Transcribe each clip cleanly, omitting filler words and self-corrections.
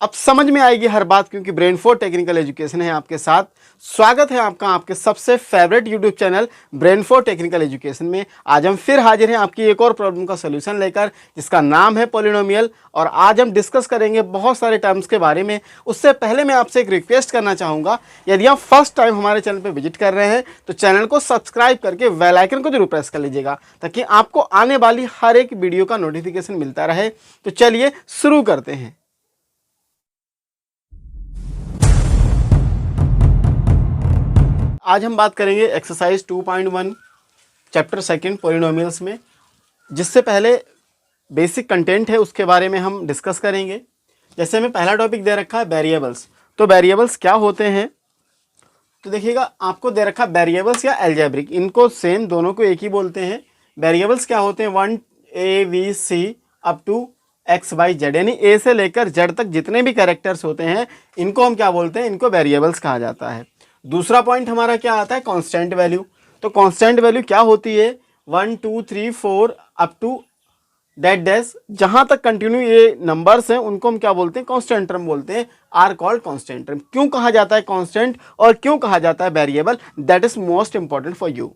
अब समझ में आएगी हर बात, क्योंकि ब्रेन फॉर टेक्निकल एजुकेशन है आपके साथ। स्वागत है आपका आपके सबसे favourite YouTube channel brain for technical education में। आज हम फिर हाजिर हैं आपकी एक और प्रॉब्लम का सोल्यूशन लेकर, जिसका नाम है पॉलिनोमियल। और आज हम डिस्कस करेंगे बहुत सारे टर्म्स के बारे में। उससे पहले मैं आपसे एक रिक्वेस्ट करना चाहूँगा, यदि आप फर्स्ट टाइम हमारे चैनल पर विजिट कर रहे हैं तो चैनल को सब्सक्राइब करके बेल आइकन को जरूर प्रेस कर लीजिएगा, ताकि आपको आने वाली हर एक वीडियो का नोटिफिकेशन मिलता रहे। तो चलिए शुरू करते हैं। आज हम बात करेंगे एक्सरसाइज 2.1 चैप्टर सेकंड पॉलिनोमियल्स में। जिससे पहले बेसिक कंटेंट है उसके बारे में हम डिस्कस करेंगे। जैसे हमें पहला टॉपिक दे रखा है वेरिएबल्स। तो वेरिएबल्स क्या होते हैं, तो देखिएगा आपको दे रखा वेरिएबल्स या अलजेब्रिक, इनको सेम दोनों को एक ही बोलते हैं। वेरिएबल्स क्या होते हैं, 1 A B C up to X Y Z, यानी A से लेकर Z तक जितने भी कैरेक्टर्स होते हैं इनको हम क्या बोलते हैं, इनको वेरिएबल्स कहा जाता है। दूसरा पॉइंट हमारा क्या आता है, कांस्टेंट वैल्यू। तो कांस्टेंट वैल्यू क्या होती है, 1 2 3 4 अप टू डेट डैश, जहां तक कंटिन्यू ये नंबर्स हैं उनको हम क्या बोलते हैं, कांस्टेंट टर्म बोलते हैं, आर कॉल्ड कांस्टेंट टर्म। क्यों कहा जाता है कांस्टेंट और क्यों कहा जाता है variable, that is most important for you.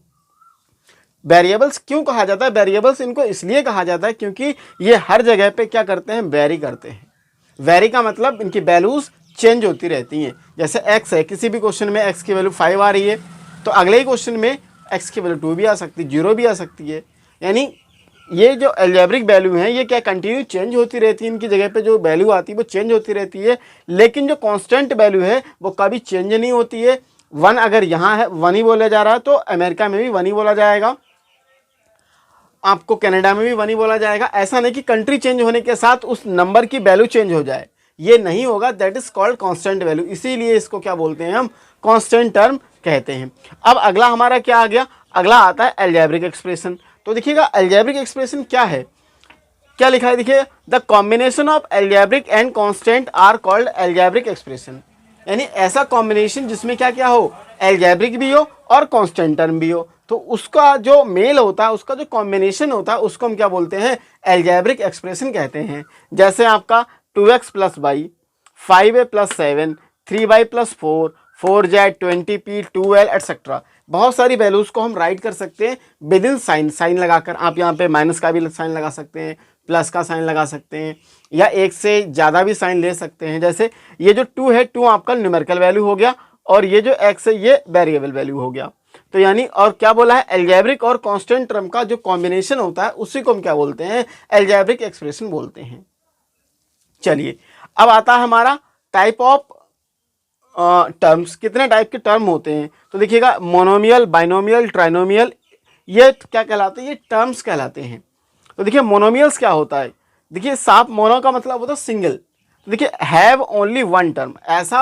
Variables क्यों कहा जाता है, वेरिएबल्स इनको इसलिए कहा जाता है क्योंकि ये हर जगह पे क्या करते हैं, वेरी करते हैं। वेरी का मतलब इनकी वैल्यूज चेंज होती रहती हैं। जैसे x है, किसी भी क्वेश्चन में x की वैल्यू 5 आ रही है तो अगले ही क्वेश्चन में x की वैल्यू 2 भी आ सकती है, 0 भी आ सकती है। यानी ये जो अलजेब्रिक वैल्यू हैं ये क्या कंटिन्यू चेंज होती रहती है, इनकी जगह पे जो वैल्यू आती है वो चेंज होती रहती है। लेकिन जो कांस्टेंट वैल्यू है वो कभी चेंज नहीं होती है। 1 अगर यहाँ है 1 ही बोला जा रहा है तो अमेरिका में भी 1 ही बोला जाएगा, आपको कनाडा में भी 1 ही बोला जाएगा। ऐसा नहीं कि कंट्री चेंज होने के साथ उस नंबर की वैल्यू चेंज हो जाए, ये नहीं होगा। That is called constant value, इसीलिए इसको क्या बोलते हैं हम, कांस्टेंट टर्म कहते हैं। अब अगला हमारा क्या आ गया, अगला आता है अलजेब्रिक एक्सप्रेशन। तो देखिएगा अलजेब्रिक एक्सप्रेशन क्या है, क्या लिखा है, देखिए the combination of algebraic and constant are called algebraic expression. यानी ऐसा कॉम्बिनेशन जिसमें क्या क्या हो, अलजेब्रिक भी हो और कांस्टेंट टर्म भी हो, तो उसका जो मेल होता है, उसका जो कॉम्बिनेशन होता है उसको हम क्या बोलते हैं, अलजेब्रिक एक्सप्रेशन कहते हैं। जैसे आपका 2x + y, 5a + 7, 3y + 4, 4z, 20p, 2l etcetera. बहुत सारी वैल्यूज को हम राइट कर सकते हैं विद इन साइन लगाकर। आप यहाँ पे माइनस का भी साइन लगा सकते हैं, प्लस का साइन लगा सकते हैं, या एक से ज़्यादा भी साइन ले सकते हैं। जैसे ये जो 2 है, 2 आपका न्यूमेरिकल वैल्यू हो गया और ये जो x है ये वेरिएबल वैल्यू हो गया। तो यानी और क्या बोला है, अलजेब्रिक और कांस्टेंट टर्म का जो कॉम्बिनेशन होता है उसी को हम क्या बोलते हैं, अलजेब्रिक एक्सप्रेशन बोलते हैं। चलिए अब आता है हमारा टाइप ऑफ टर्म्स। कितने टाइप के टर्म होते हैं, तो देखिएगा मोनोमियल, बाइनोमियल, ट्राइनोमियल, ये क्या कहलाते हैं, ये टर्म्स कहलाते हैं। तो देखिए मोनोमियल्स क्या होता है, देखिए साफ, मोनो का मतलब होता है सिंगल। तो देखिए हैव ओनली 1 टर्म, ऐसा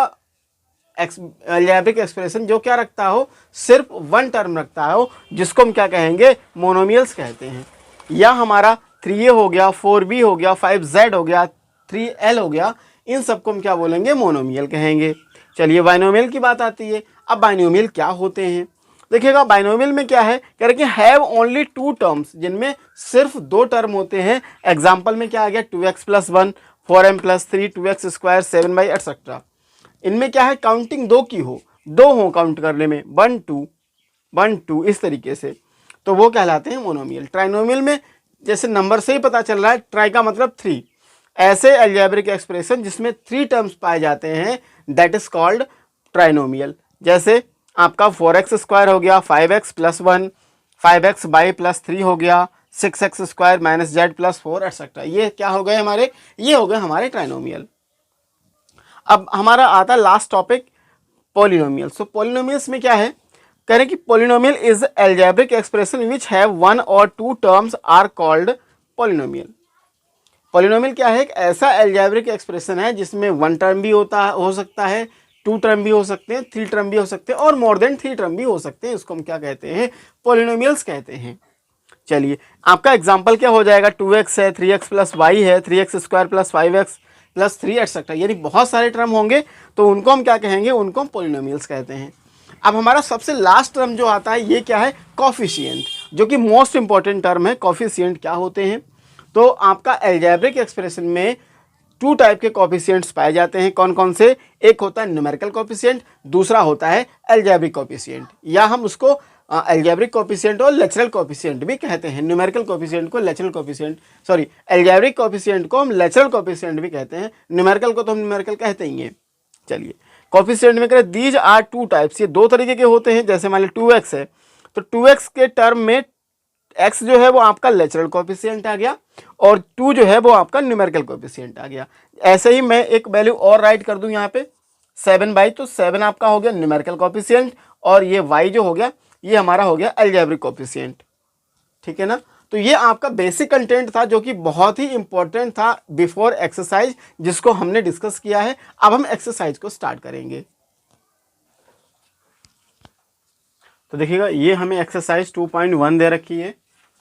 अलजेब्रिक एक्सप्रेशन जो क्या रखता हो, सिर्फ 1 टर्म रखता हो, जिसको हम क्या कहेंगे, मोनोमियल्स कहते हैं। या हमारा 3a हो गया, 4b हो गया, 5z हो गया, 3l हो गया, इन सबको हम क्या बोलेंगे, मोनोमियल कहेंगे। चलिए बाइनोमियल की बात आती है। अब बाइनोमियल क्या होते हैं, देखिएगा बाइनोमियल में क्या है, कह रहे कि हैव ओनली 2 टर्म्स, जिनमें सिर्फ 2 टर्म होते हैं। एग्जाम्पल में क्या आ गया, 2x + 1, 4m + 3, 2x², 7y etcetera. इनमें क्या है, काउंटिंग 2 की हो, 2 हो काउंट करने में, 1 2 1 2 इस तरीके से, तो वो कहलाते हैं मोनोमियल। ट्राइनोमियल में जैसे नंबर से ही पता चल रहा है, ट्राई का मतलब 3, ऐसे अलजेब्रिक एक्सप्रेशन जिसमें 3 टर्म्स पाए जाते हैं, दैट इज कॉल्ड ट्राइनोमियल। जैसे आपका 4x² हो गया, 5x + 1, 5xy + 3 हो गया, 6x² - z + 4 एटसेट्रा। ये क्या हो गए हमारे, ये हो गए हमारे ट्राइनोमियल। अब हमारा आता है last topic, polynomial. So polynomials में क्या है, कह रहे हैं कि polynomial is algebraic expression which have 1 or 2 terms are called polynomial. Polynomial क्या है, एक ऐसा अलजेब्रिक एक्सप्रेशन है जिसमें 1 टर्म भी हो सकता है, 2 टर्म भी हो सकते हैं, 3 टर्म भी हो सकते हैं और मोर देन 3 टर्म भी हो सकते हैं। इसको हम क्या कहते हैं, पॉलिनोमियल्स कहते हैं। चलिए आपका एग्जांपल क्या हो जाएगा, 2x है, 3x + y है, 3x² + 5x + 3 एटसेट्रा। यानी बहुत सारे टर्म होंगे तो उनको हम क्या कहेंगे, उनको हम पॉलिनोमियल्स कहते हैं। अब हमारा सबसे लास्ट टर्म जो आता है ये क्या है, कोफिशिएंट, जो कि मोस्ट इंपॉर्टेंट टर्म है। कोफिशिएंट क्या होते हैं, तो आपका अलजेब्रिक एक्सप्रेशन में टू टाइप के कोफिशिएंट्स पाए जाते हैं। कौन कौन से? एक होता है न्यूमेरिकल कोफिशिएंट, दूसरा होता है अलजेब्रिक कोफिशिएंट, या हम उसको अलजेब्रिक कोफिशिएंट और लेक्चरल कोफिशिएंट भी कहते हैं। न्यूमेरिकल कोफिशिएंट को लेक्चरल कोफिशिएंट, सॉरी अलजेब्रिक कोफिशिएंट को हम लेक्चरल कोफिशिएंट भी कहते हैं, न्यूमेरिकल को तो हम न्यूमेरिकल कहते ही हैं। चलिए कोफिशिएंट में करें, दीज आर टू टाइप्स, ये दो तरीके के होते हैं। जैसे मान ली 2x है, तो 2x के टर्म में x जो है वो आपका लेक्चरल कोफिशिएंट आ गया और 2 जो है वो आपका न्यूमेरिकल कोफिशिएंट आ गया। ऐसे ही मैं एक वैल्यू और राइट कर दूं यहाँ पे 7/, तो 7 आपका हो गया न्यूमेरिकल कोफिशिएंट और ये y जो हो गया ये हमारा हो गया अलजेब्रिक कोफिशिएंट। ठीक है ना। तो ये आपका बेसिक कंटेंट था जो कि बहुत ही इंपॉर्टेंट था बिफोर एक्सरसाइज, जिसको हमने डिस्कस किया है। अब हम एक्सरसाइज को स्टार्ट करेंगे। तो देखिएगा ये हमें एक्सरसाइज 2.1 दे रखी है,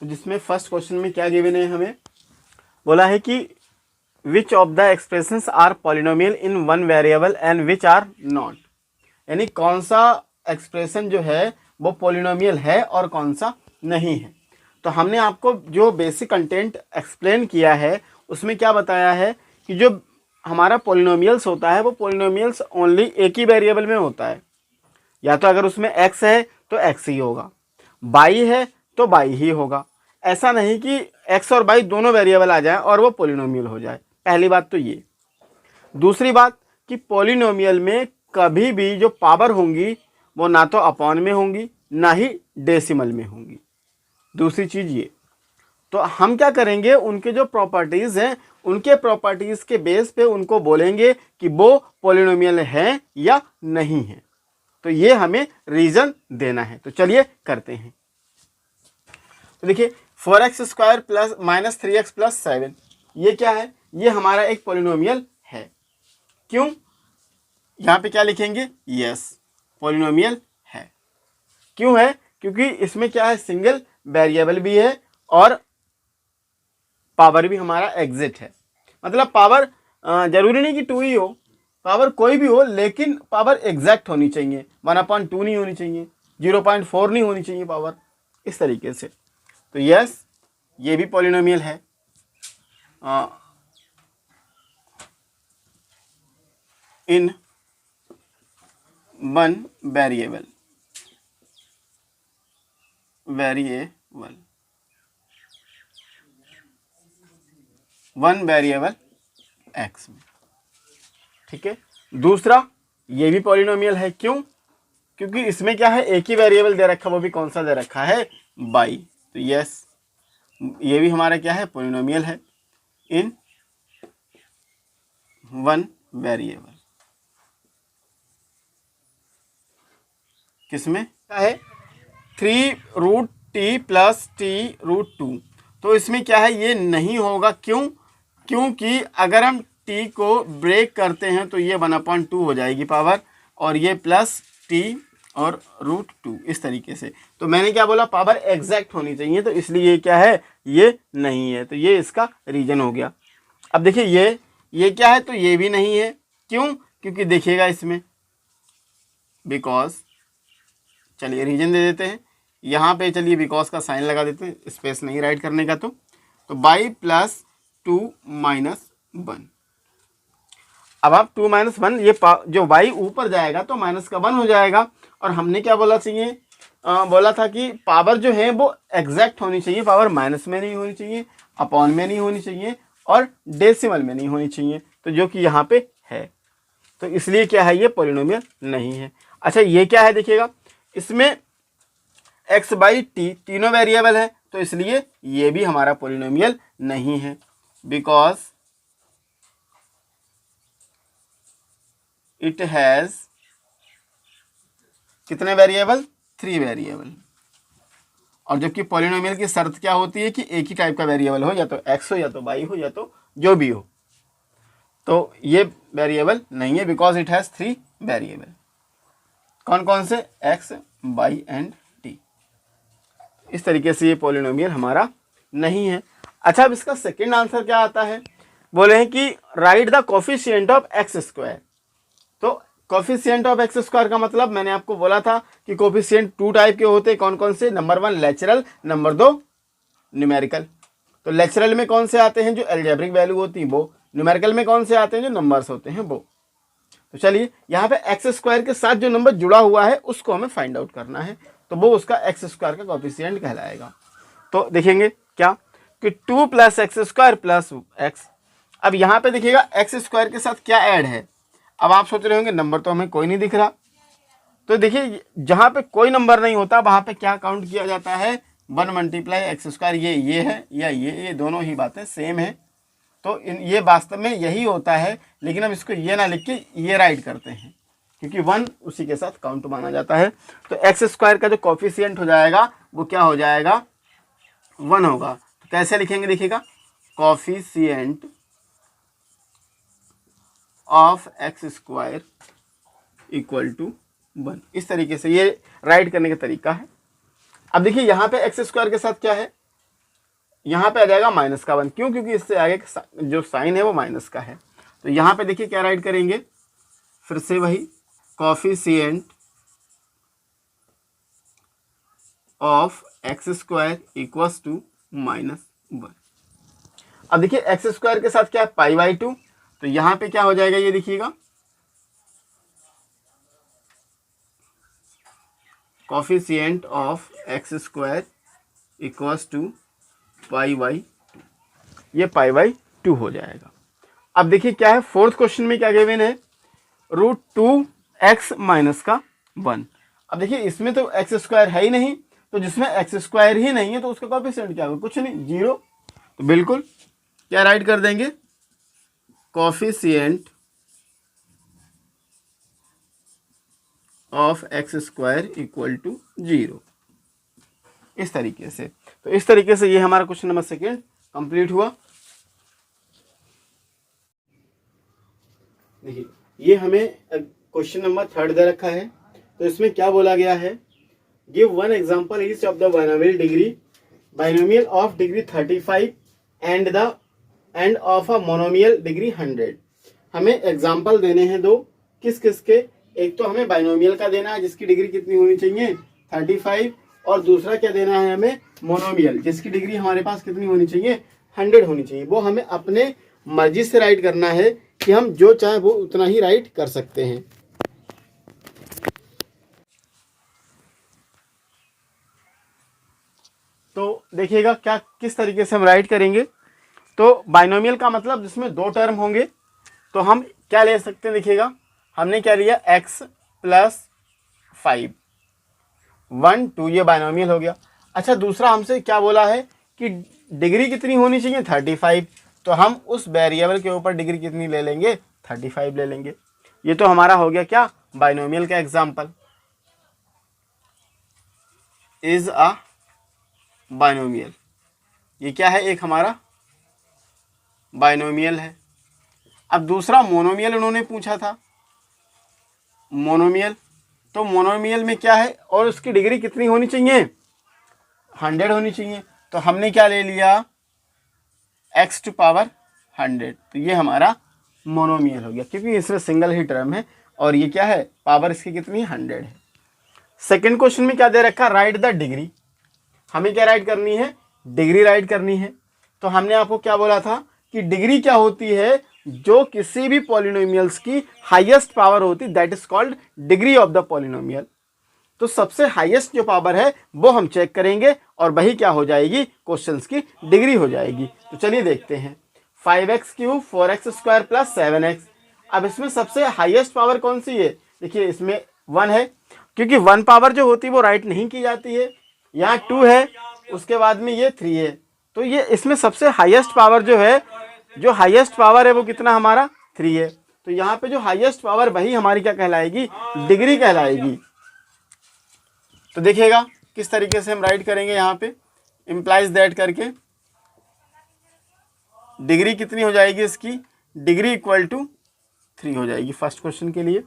तो जिसमें फर्स्ट क्वेश्चन में क्या गिवन है, हमें बोला है कि which of the expressions are polynomial in one variable and which are not, यानी कौन सा एक्सप्रेशन जो है वो पॉलिनोमियल है और कौन सा नहीं है। तो हमने आपको जो बेसिक कंटेंट एक्सप्लेन किया है उसमें क्या बताया है कि जो हमारा पॉलिनोमियल्स होता है वो पॉलिनोमियल्स ओनली एक ही वेरिएबल में होता है, या तो अगर उसमें x है तो x ही होगा, y है तो y ही होगा। ऐसा नहीं कि x और y दोनों वेरिएबल आ जाए और वो पॉलिनोमियल हो जाए। पहली बात तो ये। दूसरी बात कि पॉलिनोमियल में कभी भी जो पावर होंगी वो ना तो अपॉन में होंगी ना ही डेसिमल में होंगी। दूसरी चीज़ ये, तो हम क्या करेंगे, उनके जो प्रॉपर्टीज़ हैं उनके प्रॉपर्टीज़ के बेस पे उनको बोलेंगे कि वो पॉलिनोमियल हैं या नहीं है। तो ये हमें रीजन देना है। तो चलिए करते हैं। तो देखिए 4x² plus minus 3x plus 7 ये क्या है, ये हमारा एक पॉलिनोमियल है। क्यों? यहाँ पे क्या लिखेंगे, यस पॉलिनोमियल है। क्यों है? क्योंकि इसमें क्या है, सिंगल वेरिएबल भी है और पावर भी हमारा एग्जिट है। मतलब पावर जरूरी नहीं कि 2 ही हो, पावर कोई भी हो, लेकिन पावर एग्जैक्ट होनी चाहिए। 1/2 नहीं होनी चाहिए, 0.4 नहीं होनी चाहिए पावर, इस तरीके से। तो यस ये भी पॉलिनोमियल है। इन one variable one variable x में। ठीक है। दूसरा ये भी पॉलिनोमियल है। क्यों? क्योंकि इसमें क्या है, एक ही वेरिएबल दे रखा, वो भी कौन सा दे रखा है, y। तो यस ये भी हमारा क्या है, पॉलिनोमियल है इन वन वेरिएबल। किसमें क्या है, 3√t प्लस t√2। तो इसमें क्या है, ये नहीं होगा। क्यों? क्योंकि अगर हम t को ब्रेक करते हैं तो ये 1/2 हो जाएगी पावर, और ये प्लस t और √2 इस तरीके से। तो मैंने क्या बोला, पावर एग्जैक्ट होनी चाहिए, तो इसलिए ये क्या है, ये नहीं है। तो ये इसका रीजन हो गया। अब देखिए ये क्या है, तो ये भी नहीं है। क्यों? क्योंकि देखिएगा इसमें बिकॉज, चलिए रीजन दे देते हैं यहाँ पे। चलिए बिकॉज का साइन लगा देते हैं, स्पेस नहीं राइट करने का। तो y प्लस 2 माइनस 1। अब आप 2 माइनस 1, ये जो y ऊपर जाएगा तो माइनस का 1 हो जाएगा। और हमने क्या बोला चाहिए, बोला था कि पावर जो है वो एग्जैक्ट होनी चाहिए, पावर माइनस में नहीं होनी चाहिए, अपॉन में नहीं होनी चाहिए और डेसिमल में नहीं होनी चाहिए। तो जो कि यहाँ पे है, तो इसलिए क्या है, ये पॉलिनोमियल नहीं है। अच्छा ये क्या है, देखिएगा इसमें x/t तीनों वेरिएबल है, तो इसलिए ये भी हमारा पॉलिनोमियल नहीं है। बिकॉज इट हैज कितने वेरिएबल, 3 वेरिएबल। और जबकि पॉलिनोमियल की शर्त क्या होती है कि एक ही टाइप का वेरिएबल हो, या तो x हो या तो y हो या तो जो भी हो। तो ये वेरिएबल नहीं है बिकॉज इट हैज 3 वेरिएबल। कौन कौन से, x, y एंड t। इस तरीके से ये पॉलिनोमियल हमारा नहीं है। अच्छा अब इसका सेकंड आंसर क्या आता है, बोले हैं कि right the coefficient of x²। तो कोफिशिएंट ऑफ x² का मतलब मैंने आपको बोला था कि कोफिशिएंट 2 टाइप के होते हैं। कौन कौन से, नंबर 1 लेक्चरल, नंबर 2 न्यूमेरिकल। तो लेक्चरल में कौन से आते हैं, जो अलजेब्रिक वैल्यू होती है वो न्यूमेरिकल में कौन से आते हैं, जो नंबर्स होते हैं वो। तो चलिए यहाँ पे एक्स स्क्वायर के साथ जो नंबर जुड़ा हुआ है उसको हमें फाइंड आउट करना है, तो वो उसका एक्स स्क्वायर का कोएफिशिएंट कहलाएगा। तो देखेंगे क्या कि 2 + x² + x। अब यहाँ पे देखिएगा एक्स स्क्वायर के साथ क्या ऐड है। अब आप सोच रहे होंगे नंबर तो हमें कोई नहीं दिख रहा, तो देखिए जहाँ पे कोई नंबर नहीं होता वहाँ पे क्या काउंट किया जाता है, 1 × x²। ये है या ये दोनों ही बातें सेम है, तो ये वास्तव में यही होता है, लेकिन हम इसको ये ना लिख के ये राइट करते हैं क्योंकि 1 उसी के साथ काउंट माना जाता है। तो x² का जो कोएफिशिएंट हो जाएगा वो क्या हो जाएगा, 1 होगा। तो कैसे लिखेंगे, देखिएगा कोएफिशिएंट ऑफ x² = 1। इस तरीके से ये राइट करने का तरीका है। अब देखिए यहाँ पे x² के साथ क्या है, यहाँ पे आ जाएगा -1। क्यों, क्योंकि इससे आगे जो साइन है वो माइनस का है। तो यहाँ पे देखिए क्या राइट करेंगे, फिर से वही कोएफिशिएंट ऑफ x² = -1। अब देखिए x² के साथ क्या है, π/2। तो यहाँ पे क्या हो जाएगा, ये देखिएगा कोएफिशिएंट ऑफ x² = π/2, ये π/2 हो जाएगा। अब देखिए क्या है, फोर्थ क्वेश्चन में क्या गिवन है, √2x - 1। अब देखिए इसमें तो x² है ही नहीं, तो जिसमें x² ही नहीं है तो उसका कोएफिशिएंट क्या होगा, कुछ नहीं, 0। तो बिल्कुल क्या राइट कर देंगे, कोएफिशिएंट ऑफ x² = 0, इस तरीके से। तो इस तरीके से ये हमारा क्वेश्चन नंबर 2 कंप्लीट हुआ। देखिए ये हमें क्वेश्चन नंबर 3 दे रखा है, तो इसमें क्या बोला गया है, give 1 example each of the binomial of degree 35 end of a monomial degree 100। हमें एग्जांपल देने हैं दो, किस किस के, एक तो हमें बाइनोमियल का देना है जिसकी डिग्री कितनी होनी चाहिए, 35, और दूसरा क्या देना है हमें, मोनोमियल, जिसकी डिग्री हमारे पास कितनी होनी चाहिए, 100 होनी चाहिए। वो हमें अपने मर्जी से राइट करना है कि हम जो चाहे वो उतना ही राइट कर सकते हैं। तो देखिएगा क्या किस तरीके से हम राइट करेंगे। तो बाइनोमियल का मतलब जिसमें 2 टर्म होंगे, तो हम क्या ले सकते हैं, देखिएगा हमने क्या लिया, x + 5, 1 2, ये बाइनोमियल हो गया। अच्छा दूसरा हमसे क्या बोला है कि डिग्री कितनी होनी चाहिए, 35, तो हम उस वेरिएबल के ऊपर डिग्री कितनी ले लेंगे, 35 ले लेंगे। ये तो हमारा हो गया क्या, बाइनोमियल का एग्जाम्पल, इज अ बाइनोमियल। ये क्या है, एक हमारा बाइनोमियल है। अब दूसरा मोनोमियल उन्होंने पूछा था, मोनोमियल, तो मोनोमियल में क्या है और उसकी डिग्री कितनी होनी चाहिए, 100 होनी चाहिए। तो हमने क्या ले लिया, x⁴ 100। तो ये हमारा मोनोमियल हो गया क्योंकि इसमें सिंगल ही टर्म है और ये क्या है, पावर इसकी कितनी, 100 है। सेकंड क्वेश्चन में क्या दे रखा, राइट द डिग्री। हमें क्या राइट करनी है, डिग्री राइट करनी है। तो हमने आपको क्या बोला था कि डिग्री क्या होती है, जो किसी भी पॉलिनोमियल्स की हाईएस्ट पावर होती, that is called degree of the polynomial. तो सबसे हाईएस्ट जो पावर है वो हम चेक करेंगे और वही क्या हो जाएगी, क्वेश्चंस की डिग्री हो जाएगी। तो चलिए देखते हैं, 5x³ 4x² + 7x। अब इसमें सबसे हाईएस्ट पावर कौन सी है, देखिए इसमें 1 है, क्योंकि 1 पावर जो होती है वो राइट नहीं की जाती है। यहाँ 2 है, उसके बाद में ये 3 है। तो ये इसमें सबसे हाईएस्ट पावर जो है, जो हाईएस्ट पावर है वो कितना हमारा, 3 है। तो यहाँ पे जो हाईएस्ट पावर वही हमारी क्या कहलाएगी, डिग्री कहलाएगी। तो देखिएगा किस तरीके से हम राइट करेंगे, यहाँ पे इम्प्लाइज दैट करके डिग्री कितनी हो जाएगी इसकी, डिग्री = 3 हो जाएगी फर्स्ट क्वेश्चन के लिए।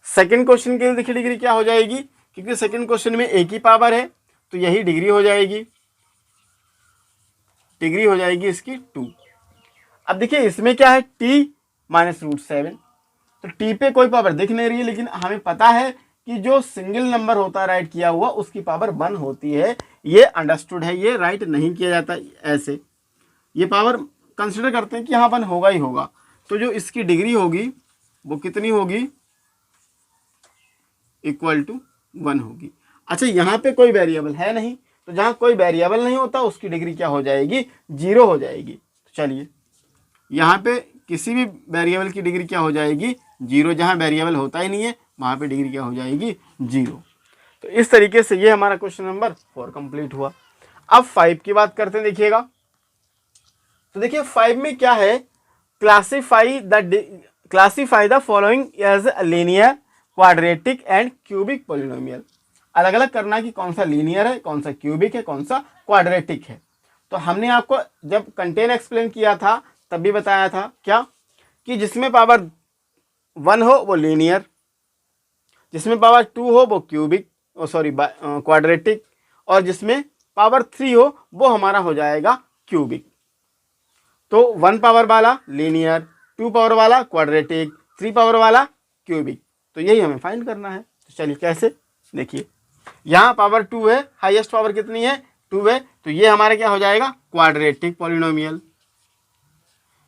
सेकंड क्वेश्चन के लिए देखिए डिग्री क्या हो जाएगी, क्योंकि सेकंड क्वेश्चन में एक ही पावर है तो यही डिग्री हो जाएगी, डिग्री हो जाएगी इसकी 2। अब देखिए इसमें क्या है, t - √7। तो t पे कोई पावर दिख नहीं रही है, लेकिन हमें पता है कि जो सिंगल नंबर होता है राइट किया हुआ उसकी पावर 1 होती है। ये अंडरस्टूड है, ये राइट नहीं किया जाता ऐसे, ये पावर कंसिडर करते हैं कि यहाँ 1 होगा ही होगा, तो जो इसकी डिग्री होगी वो कितनी होगी, इक्वल टू 1 होगी। अच्छा, यहाँ पे कोई वेरिएबल है नहीं, तो जहाँ कोई वेरिएबल नहीं होता उसकी डिग्री क्या हो जाएगी, 0 हो जाएगी। तो चलिए यहाँ पे किसी भी वेरिएबल की डिग्री क्या हो जाएगी, 0। जहाँ वेरिएबल होता ही नहीं है वहाँ पे डिग्री क्या हो जाएगी, 0। तो इस तरीके से ये हमारा क्वेश्चन नंबर 4 कंप्लीट हुआ। अब 5 की बात करते हैं, देखिएगा। तो देखिए 5 में क्या है, classify the following as linear, quadratic and cubic polynomial. अलग अलग करना कि कौन सा लीनियर है, कौन सा क्यूबिक है, कौन सा क्वाड्रेटिक है। तो हमने आपको जब कंटेंट एक्सप्लेन किया था तब भी बताया था क्या, कि जिसमें पावर 1 हो वो लीनियर, जिसमें पावर 2 हो वो क्यूबिक क्वाड्रेटिक, और जिसमें पावर 3 हो वो हमारा हो जाएगा क्यूबिक। तो 1 पावर वाला लीनियर, 2 पावर वाला क्वाड्रेटिक, 3 पावर वाला क्यूबिक। तो यही हमें फाइंड करना है। तो चलिए कैसे, देखिए यहाँ पावर 2 है, हाईएस्ट पावर कितनी है, 2 है, तो ये हमारा क्या हो जाएगा, क्वाड्रेटिक पॉलिनोमियल।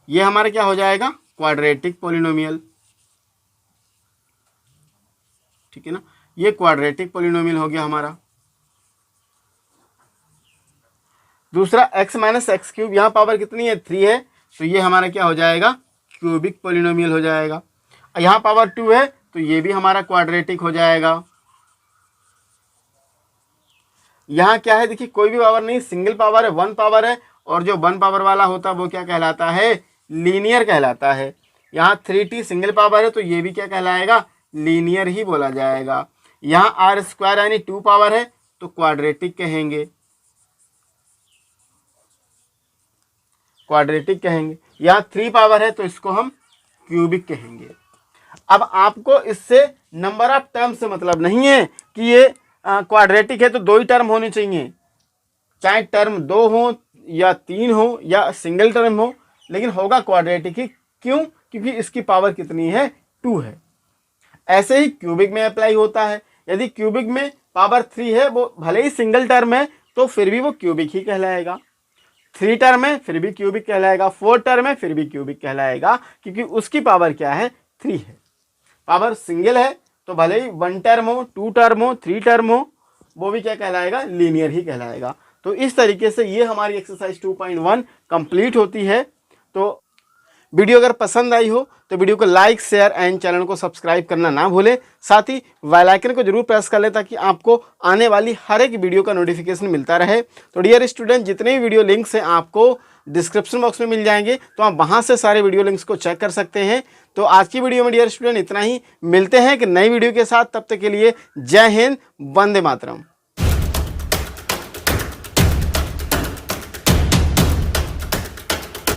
ये हमारा क्या हो जाएगा, क्वाड्रेटिक पॉलिनोमियल, ठीक है ना। ये क्वाड्रेटिक पॉलिनोमियल हो गया हमारा। दूसरा x माइनस एक्स क्यूब, यहाँ पावर कितनी है, 3 है, तो ये हमारा क्या हो जाएगा, क्यूबिक पॉलिनोमियल हो जाएगा। यहाँ पावर 2 है तो ये भी हमारा क्वाड्रेटिक हो जाएगा। यहाँ क्या है, देखिए कोई भी पावर नहीं, सिंगल पावर है, 1 पावर है, और जो 1 पावर वाला होता है वो क्या कहलाता है, लीनियर कहलाता है। यहाँ 3t सिंगल पावर है तो ये भी क्या कहलाएगा, लीनियर ही बोला जाएगा। यहाँ r स्क्वायर यानी 2 पावर है तो क्वाड्रेटिक कहेंगे, क्वाड्रेटिक कहेंगे। यहाँ 3 पावर है तो इसको हम क्यूबिक कहेंगे। अब आपको इससे नंबर ऑफ टर्म से मतलब नहीं है कि ये क्वाड्रेटिक है तो 2 ही टर्म होनी चाहिए, चाहे टर्म 2 हो या 3 हो या सिंगल टर्म हो, लेकिन होगा क्वाड्रेटिक ही। क्यों, क्योंकि इसकी पावर कितनी है, 2 है। ऐसे ही क्यूबिक में अप्लाई होता है। यदि क्यूबिक में पावर 3 है, वो भले ही सिंगल टर्म है तो फिर भी वो क्यूबिक ही कहलाएगा। 3 टर्म है फिर भी क्यूबिक कहलाएगा, 4 टर्म है फिर भी क्यूबिक कहलाएगा, क्योंकि उसकी पावर क्या है, 3 है। पावर सिंगल है तो भले ही 1 टर्म हो, 2 टर्म हो, 3 टर्म हो, वो भी क्या कहलाएगा, लीनियर ही कहलाएगा। तो इस तरीके से ये हमारी एक्सरसाइज 2.1 कंप्लीट होती है। तो वीडियो अगर पसंद आई हो तो वीडियो को लाइक, शेयर एंड चैनल को सब्सक्राइब करना ना भूलें। साथ ही बेल आइकन को जरूर प्रेस कर लें ताकि आपको आने वाली हर एक वीडियो का नोटिफिकेशन मिलता रहे। तो डियर स्टूडेंट, जितने भी वीडियो लिंक्स हैं आपको डिस्क्रिप्शन बॉक्स में मिल जाएंगे, तो आप वहाँ से सारे वीडियो लिंक्स को चेक कर सकते हैं। तो आज की वीडियो में डियर स्टूडेंट इतना ही। मिलते हैं एक नई वीडियो के साथ, तब तक के लिए जय हिंद, वंदे मातरम।